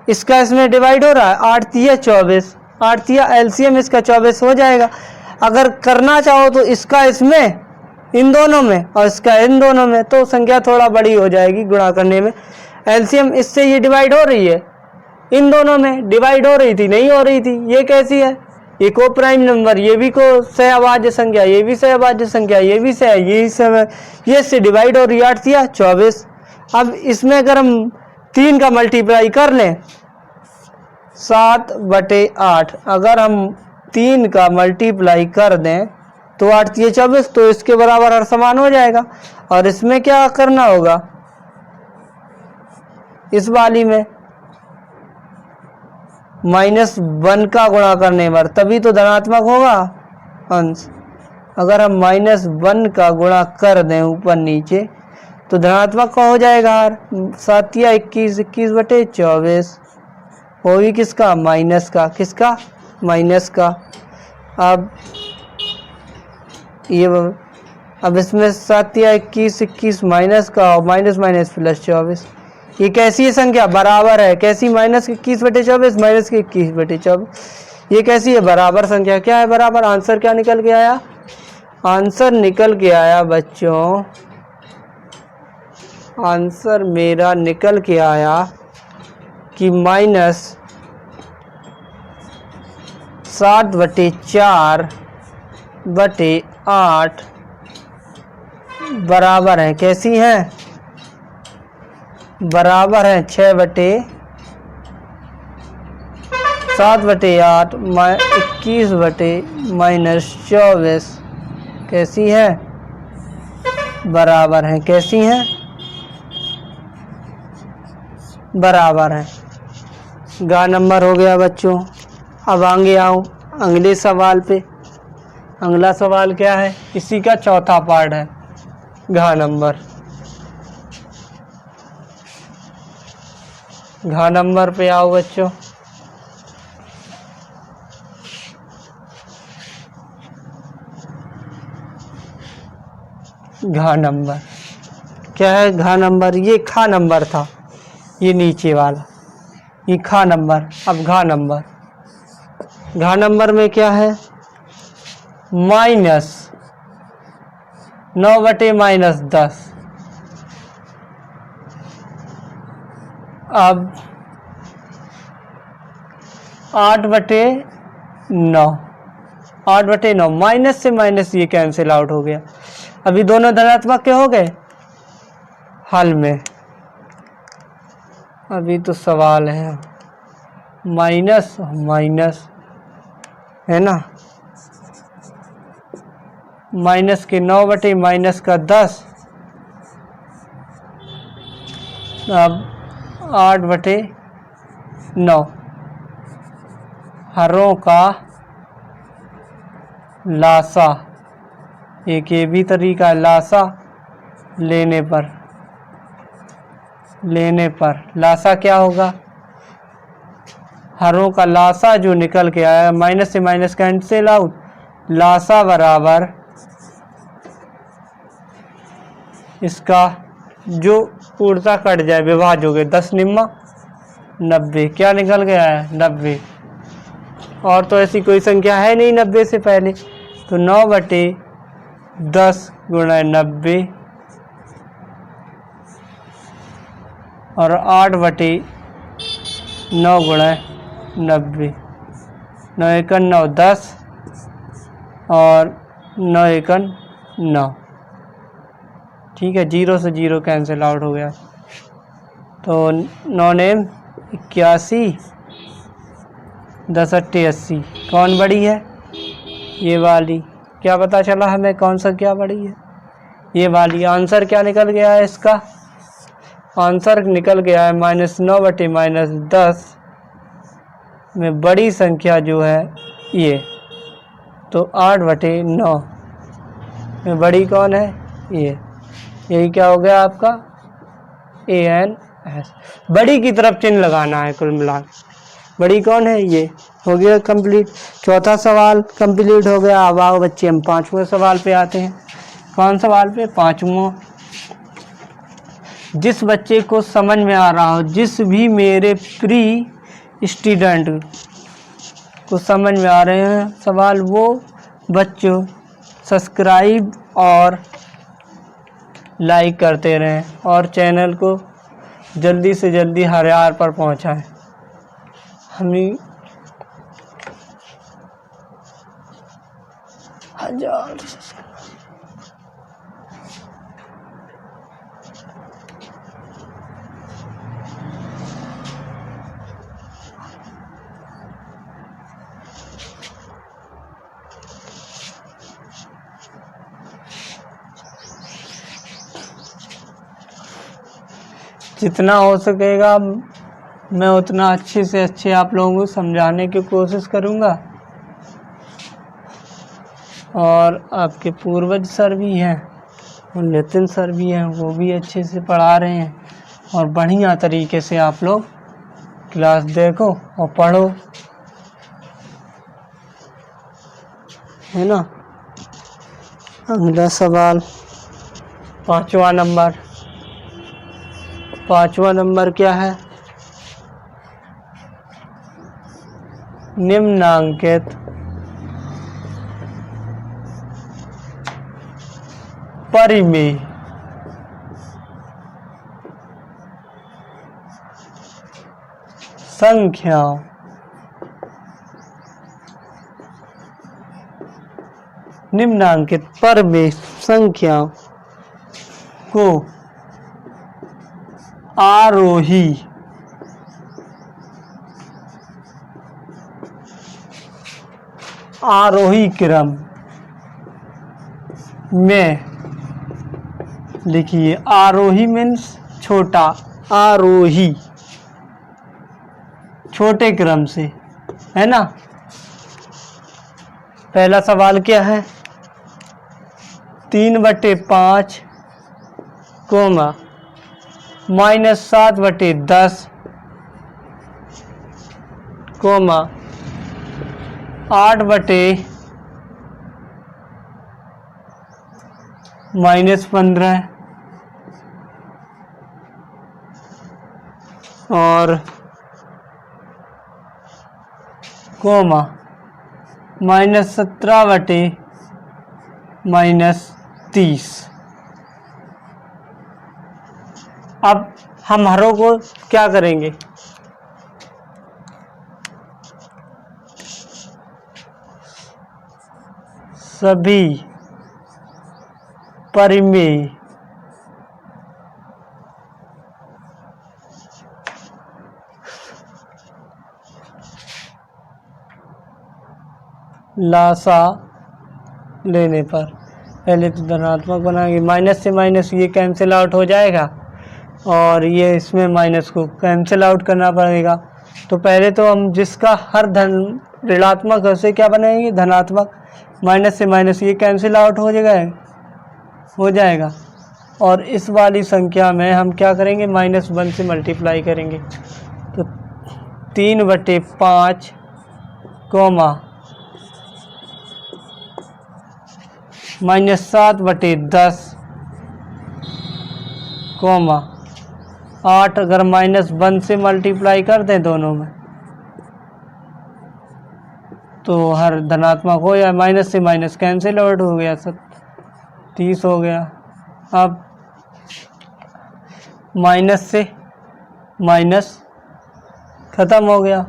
इसका इसमें डिवाइड हो रहा है 8 तिया 24, 8 तिया एलसीएम इसका 24 हो जाएगा। अगर करना चाहो तो इसका इसमें इन दोनों में और इसका इन दोनों में, तो संख्या थोड़ा बड़ी हो जाएगी गुणा करने में। एलसीएम इससे ये डिवाइड हो रही है, इन दोनों में डिवाइड हो रही थी, नहीं हो रही थी। ये कैसी है? ये को प्राइम नंबर, ये भी को सहअभाज्य संख्या, ये भी सहअभाज्य संख्या, ये भी सह, ये सब ये से डिवाइड हो रही है 8 तिया 24। अब इसमें अगर हम 3 का मल्टीप्लाई कर लें 7/8, अगर हम 3 का मल्टीप्लाई कर दें तो 8 तिया 24, तो इसके बराबर हर समान हो जाएगा। और इसमें क्या करना होगा? इस वाली में -1 का गुणा करने पर, तभी तो धनात्मक होगा अंश। अगर हम -1 का गुणा कर दें ऊपर नीचे तो धनात्मक का हो जाएगा हर। 7 तिया 21, 21/24, वो भी किसका? माइनस का। किसका? माइनस का। अब ये अब इसमें 7 तिया 21, 21 माइनस का, और माइनस माइनस प्लस 24। ये कैसी है संख्या? बराबर है। कैसी? -21/24 -21/24। ये कैसी है? बराबर संख्या। क्या है बराबर? आंसर क्या निकल के आया? आंसर निकल के आया बच्चों, आंसर मेरा निकल के आया कि -7/4/8 बराबर है, कैसी है? बराबर है 6/7/8 -21/-24, कैसी है? बराबर है। कैसी है? बराबर है। गा नंबर हो गया बच्चों। अब आगे आओ अगले सवाल पे। अगला सवाल क्या है? इसी का चौथा पार्ट है, घा नंबर। घा नंबर पे आओ बच्चों। घा नंबर क्या है? घा नंबर, ये खा नंबर था, ये नीचे वाला, ये खा नंबर। अब घा नंबर, घा नंबर में क्या है? -9/-10। अब 8/9, 8/9 माइनस से माइनस ये कैंसिल आउट हो गया। अभी दोनों धनात्मक के हो गए हल में। अभी तो सवाल है माइनस माइनस, है ना, माइनस के 9/-10। अब 8/9 हरों का लासा, एक ये भी तरीका है, लासा लेने पर लासा क्या होगा? हरों का लासा जो निकल के आया, माइनस से माइनस कैंसिल आउट, लासा बराबर इसका जो ऊर्जा कट जाए विभाज हो गए 10 निम्मा 90। क्या निकल गया है? 90। और तो ऐसी कोई संख्या है नहीं 90 से पहले, तो 9/10 गुणा 90 और 8/9 गुणा 90। 9 एकन 9 10 और 9 एकन 9। ठीक है, 0 से 0 कैंसिल आउट हो गया। तो 9 नेम 81, 10 अट्ठे 80। कौन बड़ी है? ये वाली। क्या पता चला हमें कौन सा क्या बड़ी है? ये वाली। आंसर क्या निकल गया है इसका? आंसर निकल गया है -9/-10 में बड़ी संख्या जो है ये, तो 8/9 में बड़ी कौन है? ये। यही क्या हो गया आपका? ANS। बड़ी की तरफ चिन्ह लगाना है कुल मिला। बड़ी कौन है? ये। हो गया कंप्लीट। चौथा सवाल कंप्लीट हो गया। अब आओ बच्चे हम 5वें सवाल पे आते हैं। कौन सवाल पे? 5वां। जिस बच्चे को समझ में आ रहा हो, जिस भी मेरे प्री स्टूडेंट को समझ में आ रहे हैं सवाल, वो बच्चों सब्सक्राइब और लाइक करते रहें और चैनल को जल्दी से जल्दी हर यार पर पहुंचाएं। हमें 1000 जितना हो सकेगा मैं उतना अच्छे से अच्छे आप लोगों को समझाने की कोशिश करूंगा। और आपके पूर्वज सर भी हैं और नितिन सर भी हैं, वो भी अच्छे से पढ़ा रहे हैं। और बढ़िया तरीके से आप लोग क्लास देखो और पढ़ो, है ना। अगला सवाल 5वां नंबर। 5वां नंबर क्या है? निम्नांकित परिमेय संख्याओं निम्नांकित परिमेय संख्याओं को आरोही क्रम में लिखिए। आरोही मीन्स छोटा, आरोही छोटे क्रम से, है ना। पहला सवाल क्या है? 3/5 कोमा -7/10 कोमा 8/-15 और कोमा -17/-30। अब हम हरों को क्या करेंगे, सभी परिमेय लासा लेने पर पहले तो धनात्मक बनाएंगे, माइनस से माइनस ये कैंसिल आउट हो जाएगा और ये इसमें माइनस को कैंसिल आउट करना पड़ेगा। तो पहले तो हम जिसका हर धन ऋणात्मक है उसे क्या बनाएंगे, धनात्मक। माइनस से माइनस ये कैंसिल आउट हो जाएगा और इस वाली संख्या में हम क्या करेंगे, -1 से मल्टीप्लाई करेंगे। तो 3/5 कोमा -7/10 कोमा 8। अगर -1 से मल्टीप्लाई कर दें दोनों में तो हर धनात्मक हो या माइनस से माइनस कैंसिल आउट हो गया, 30 हो गया। अब माइनस से माइनस ख़त्म हो गया,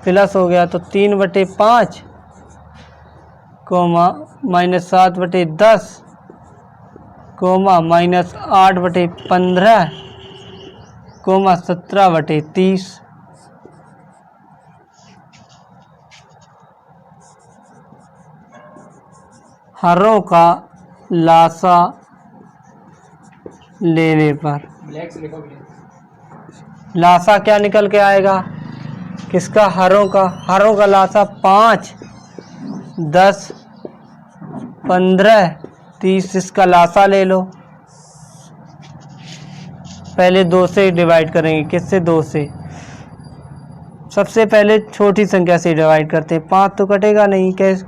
प्लस हो गया। तो 3/5 कोमा -7/10 कोमा -8/15 कोमा 17/30। हरों का लासा लेने पर लासा क्या निकल के आएगा, किसका, हरों का लासा 5, 10, 15, 30। इसका लासा ले लो। पहले 2 से डिवाइड करेंगे, किससे, 2 से। सबसे पहले छोटी संख्या से डिवाइड करते हैं, 5 तो कटेगा नहीं, कैसे,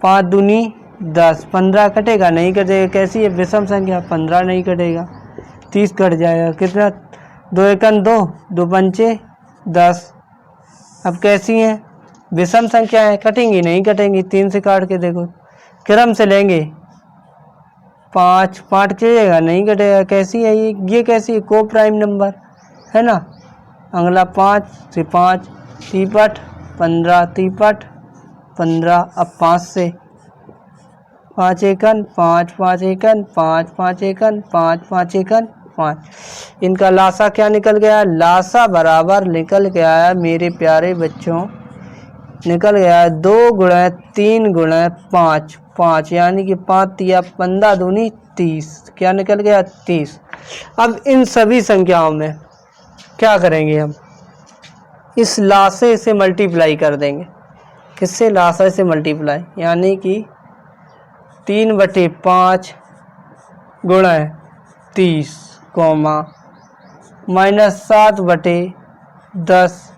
5 दूनी 10, 15 कटेगा नहीं, कटेगा, कैसी है, विषम संख्या, 15 नहीं कटेगा, 30 कट जाएगा, कितना, 2 एकन 2, 2 पंचे 10। अब कैसी हैं, विषम संख्या है, कटेंगी नहीं कटेंगी, 3 से काट के देखो, क्रम से लेंगे, 5 कटेगा नहीं कटेगा, कैसी है ये कैसी है, को प्राइम नंबर है ना। अगला 5 से 5 3/15, 3/15। अब 5 से 5 एकन 5, 5 एकन 5, 5 एकन 5, 5 एकन 5। इनका लासा क्या निकल गया, लासा बराबर निकल गया है मेरे प्यारे बच्चों, निकल गया है 2 × 3 × 5, 5 यानी कि 5 या 15 दूनी 30। क्या निकल गया, 30। अब इन सभी संख्याओं में क्या करेंगे, हम इस लासे से मल्टीप्लाई कर देंगे, किससे, लासा से मल्टीप्लाई, यानी कि 3/5 × 30 कोमा -7/10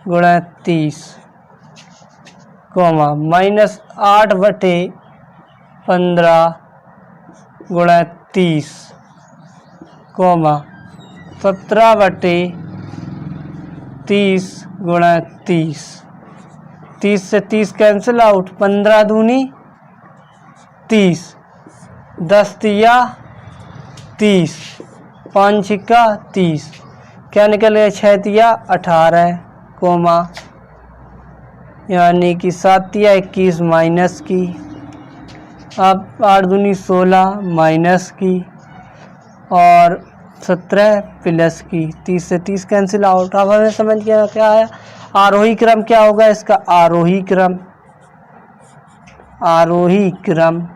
× 30 कोमा -8/15 × 30 कोमा 17/30 × 30। 30 से 30 कैंसिल आउट, 15 दूनी 30, 10 तिया 30, 5 छिक्का 30। क्या निकल गया, 6 तिया 18 कोमा यानी कि 7 तिया 21 माइनस की। अब 8 दूनी 16 माइनस की और 17 प्लस की, 30 से 30 कैंसिल आउट। अब हमें समझ गया क्या आया, आरोही क्रम क्या होगा इसका, आरोही क्रम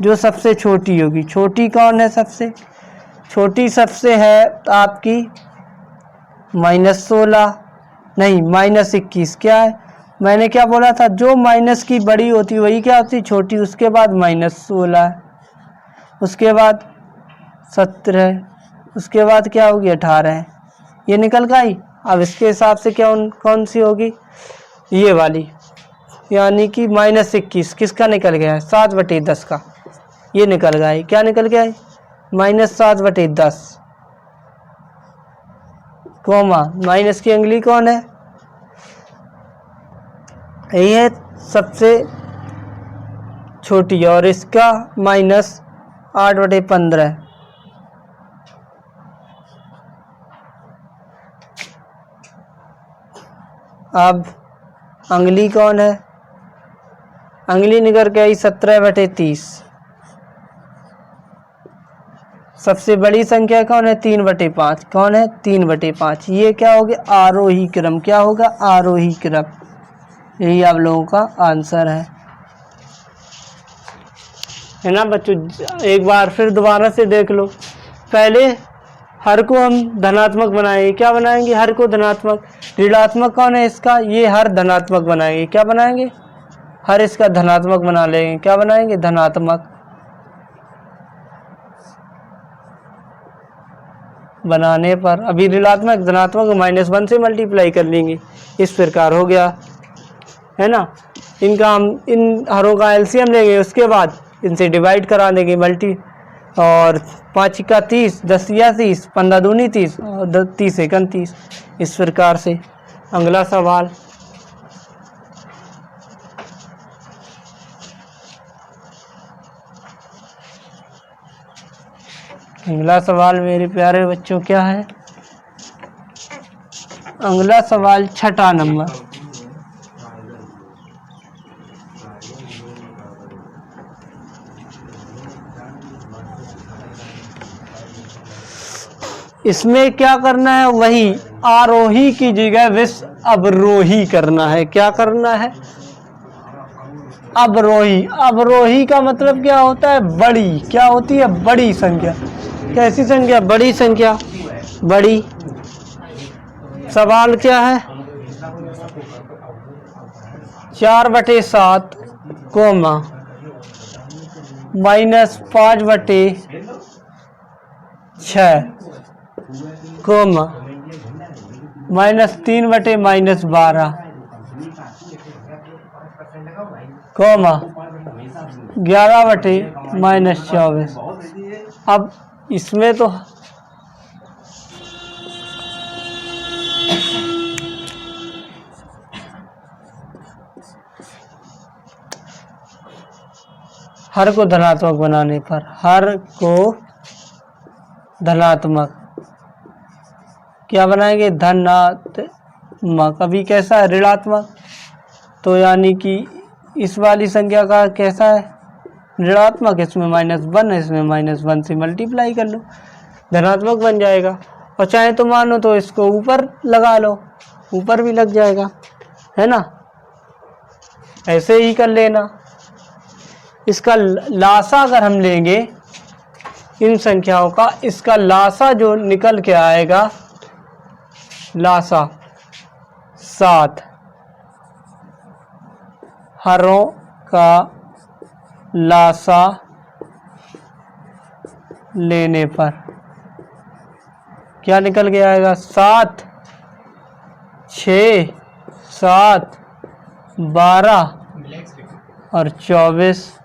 जो सबसे छोटी होगी। छोटी कौन है, सबसे छोटी सबसे है आपकी -16 नहीं -21। क्या है, मैंने क्या बोला था, जो माइनस की बड़ी होती वही क्या होती, छोटी। उसके बाद -16, उसके बाद 17, उसके बाद क्या होगी 18। ये निकल गई। अब इसके हिसाब से क्या कौन सी होगी, ये वाली, यानी कि -21 किसका निकल गया है, 7/10 का, ये निकल गया है। क्या निकल गया है, -7/10, कोमा माइनस की अंगली कौन है, यही है सबसे छोटी, और इसका -8/15। अब अंगली कौन है, अंगली निकल के आई 17/30। सबसे बड़ी संख्या कौन है, 3/5। कौन है, 3/5। ये क्या हो गया, आरोही क्रम। क्या होगा, आरोही क्रम। यही आप लोगों का आंसर है ना बच्चों। एक बार फिर दोबारा से देख लो। पहले हर को हम धनात्मक बनाएंगे। क्या बनाएंगे, हर को धनात्मक। ऋणात्मक कौन है इसका, ये हर धनात्मक बनाएंगे। क्या बनाएंगे, हर इसका धनात्मक बना लेंगे। क्या बनाएंगे, धनात्मक। बनाने पर अभी ऋणात्मक धनात्मक -1 से मल्टीप्लाई कर लेंगे। इस प्रकार हो गया, है ना। इनका हम इन हरों का एलसीएम लेंगे, उसके बाद इनसे डिवाइड करा देंगे मल्टी, और 5 का 30, 10 या 30, 15 दूनी 30 और 30 एकम 30। इस प्रकार से अगला सवाल, अगला सवाल मेरे प्यारे बच्चों क्या है, अगला सवाल 6ठा नंबर। इसमें क्या करना है, वही आरोही की जगह विष अवरोही करना है। क्या करना है, अवरोही। अवरोही का मतलब क्या होता है, बड़ी। क्या होती है, बड़ी संख्या। कैसी संख्या, बड़ी संख्या। बड़ी। सवाल क्या है, 4/7 कोमा -5/6 कोमा -3/-12 कोमा 11/-24। अब इसमें तो हर को धनात्मक बनाने पर, हर को धनात्मक क्या बनाएंगे, धनात्मक। अभी कैसा है, ऋणात्मक। तो यानी कि इस वाली संख्या का कैसा है, ऋणात्मक। इसमें -1 है, इसमें -1 से मल्टीप्लाई कर लो, धनात्मक बन जाएगा। और चाहे तो मानो तो इसको ऊपर लगा लो, ऊपर भी लग जाएगा, है ना। ऐसे ही कर लेना। इसका लासा अगर हम लेंगे इन संख्याओं का, इसका लासा जो निकल के आएगा, लासा 7 हरों का लासा लेने पर क्या निकल के आएगा, 7, 6, 7, 12 और 24।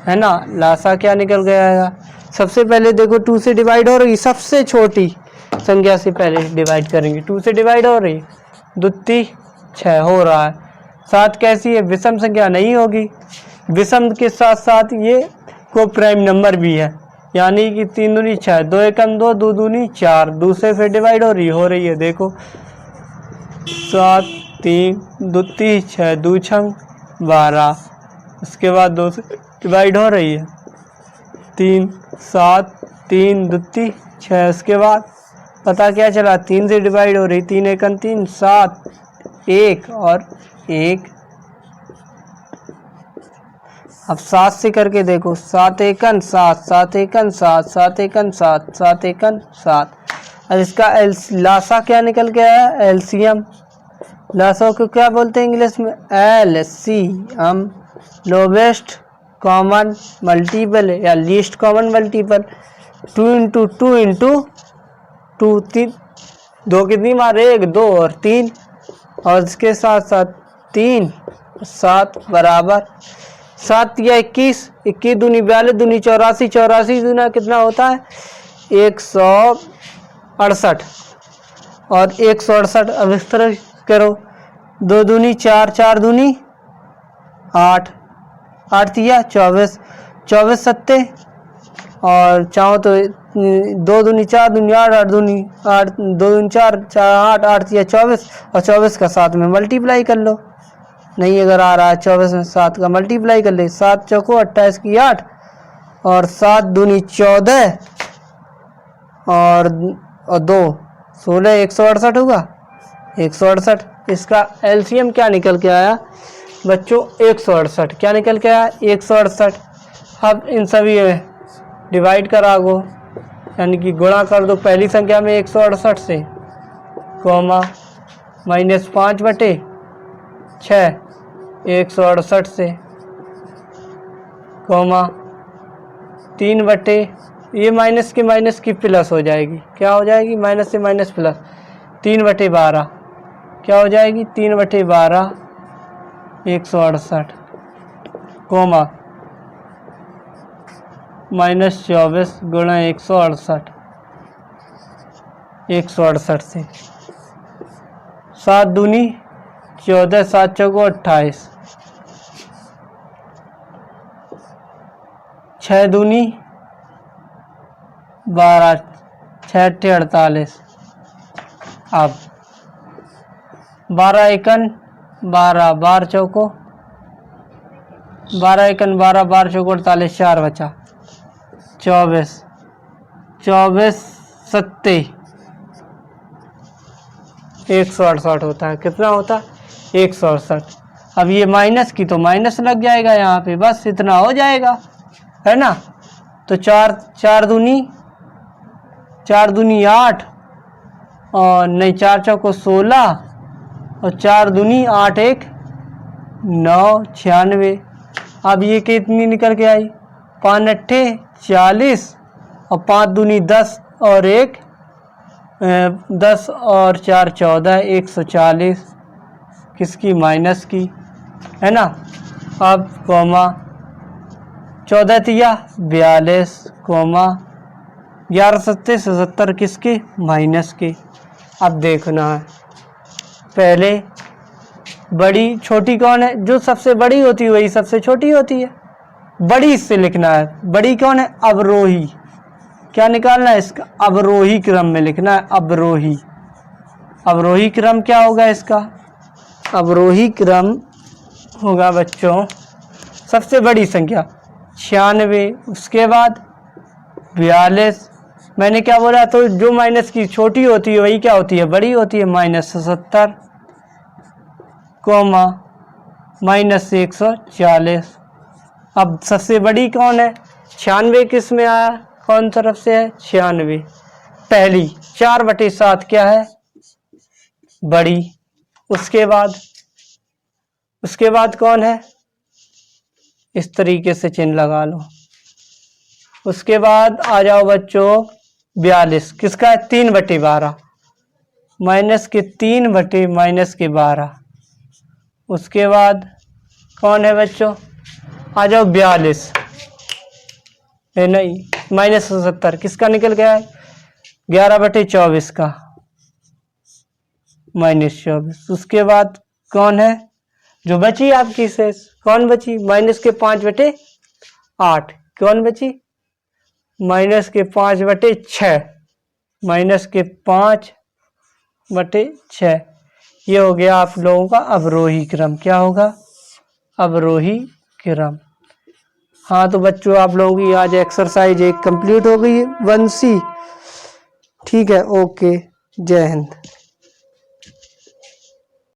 है ना। लासा क्या निकल गया है, सबसे पहले देखो 2 से डिवाइड हो रही, सबसे छोटी संख्या से पहले डिवाइड करेंगे। 2 से डिवाइड हो रही, 2 3 6 हो रहा है। 7 कैसी है, विषम संख्या नहीं होगी। विषम के साथ साथ ये को प्राइम नंबर भी है, यानी कि 3 दूनी 6, 2 एकम 2, 2 दूनी 4। दूसरे फिर डिवाइड हो रही है देखो, 7 3 2 3 6 2 6 12। उसके बाद 2 से डिवाइड हो रही है, 3 7 3 2 3 6। उसके बाद पता क्या चला, 3 से डिवाइड हो रही, 3 एकम 3 7 1 और 1। अब 7 से करके देखो, 7 एकम 7 7 एकम 7 7 एकम 7 7 एकम 7। अब इसका लासा क्या निकल के आया, एलसीएम। लासा को क्या बोलते हैं इंग्लिश में, LCM, लोवेस्ट कॉमन मल्टीपल या least common multiple. 2 into 2 into 2, 3, 2 कितनी बार, 1 2 और 3, और इसके साथ साथ 3 7 बराबर 7 या 21, 21 दूनी 42 दूनी 84, 84 दूना कितना होता है 168, और 168 अब इस तरह करो, 2 दूनी 4, 4 दूनी 8, 8 दिया 24, 24 सत्ते, और चाहो तो 2 दूनी 4 दूनी 8, 8 दूनी 8, 2 दूनी 4, 4 8, 8 दिया 24, और 24 का 7 में मल्टीप्लाई कर लो। नहीं अगर आ रहा है 24 में 7 का मल्टीप्लाई कर ले, 7 चौको 28 की 8, और 7 दूनी 14, और 2 16, 168 होगा 168। इसका एलसीएम क्या निकल के आया बच्चों 168, क्या निकल के आया 168। अब इन सभी डिवाइड करा गो, यानी कि गुणा कर दो पहली संख्या में 168 से, कोमा -5/6 168 से, कोमा 3 ये माइनस की प्लस हो जाएगी, क्या हो जाएगी माइनस से माइनस प्लस, 3/12 क्या हो जाएगी 3/12 168, कोमा -24 गुणा 168 से, 7 दूनी 14, 7 चौको 28, 6 दूनी 12, 6 अट्ठे 48, अब 12 एकन 12, 12 चौको 12 एकन 12, 12 चौको 48, 4 बचा 24, 24 सत्ते 168 होता है, कितना होता है 168। अब ये माइनस की तो माइनस लग जाएगा यहाँ पे, बस इतना हो जाएगा है ना। तो 4 दूनी 8, और नहीं 4 चौको 16, और 4 दूनी 8 1 9 96। अब ये कितनी निकल के आई 5 अट्ठे 40, और 5 दूनी 10, और 10 और 4 14, 140 किसकी माइनस की है ना। अब कोमा 14 तिया 42, कोमा 11 सत्ते 77 किसके माइनस के। अब देखना है पहले बड़ी छोटी कौन है, जो सबसे बड़ी होती है वही सबसे छोटी होती है, बड़ी इससे लिखना है। बड़ी कौन है अवरोही, क्या निकालना है इसका अवरोही क्रम में लिखना है, अवरोही। अवरोही क्रम क्या होगा इसका, अवरोही क्रम होगा बच्चों सबसे बड़ी संख्या 96, उसके बाद 42, मैंने क्या बोला तो जो माइनस की छोटी होती है वही क्या होती है बड़ी होती है, -77, कोमा -140। अब सबसे बड़ी कौन है 96 किस में आया, कौन तरफ से है 96, पहली 4/7 क्या है बड़ी। उसके बाद कौन है, इस तरीके से चिन्ह लगा लो। उसके बाद आ जाओ बच्चों 42 किसका है 3/12, माइनस के 3/-12। उसके बाद कौन है बच्चों, आ जाओ 42 नहीं -70 किसका निकल गया है 11/24 का -24। उसके बाद कौन है जो बची आपकी शेष, कौन बची -5/8, कौन बची -5/6, -5/6। ये हो गया आप लोगों का अवरोही क्रम, क्या होगा अवरोही क्रम। हाँ तो बच्चों आप लोगों की आज एक्सरसाइज 1 कंप्लीट हो गई है 1C। ठीक है, ओके, जय हिंद।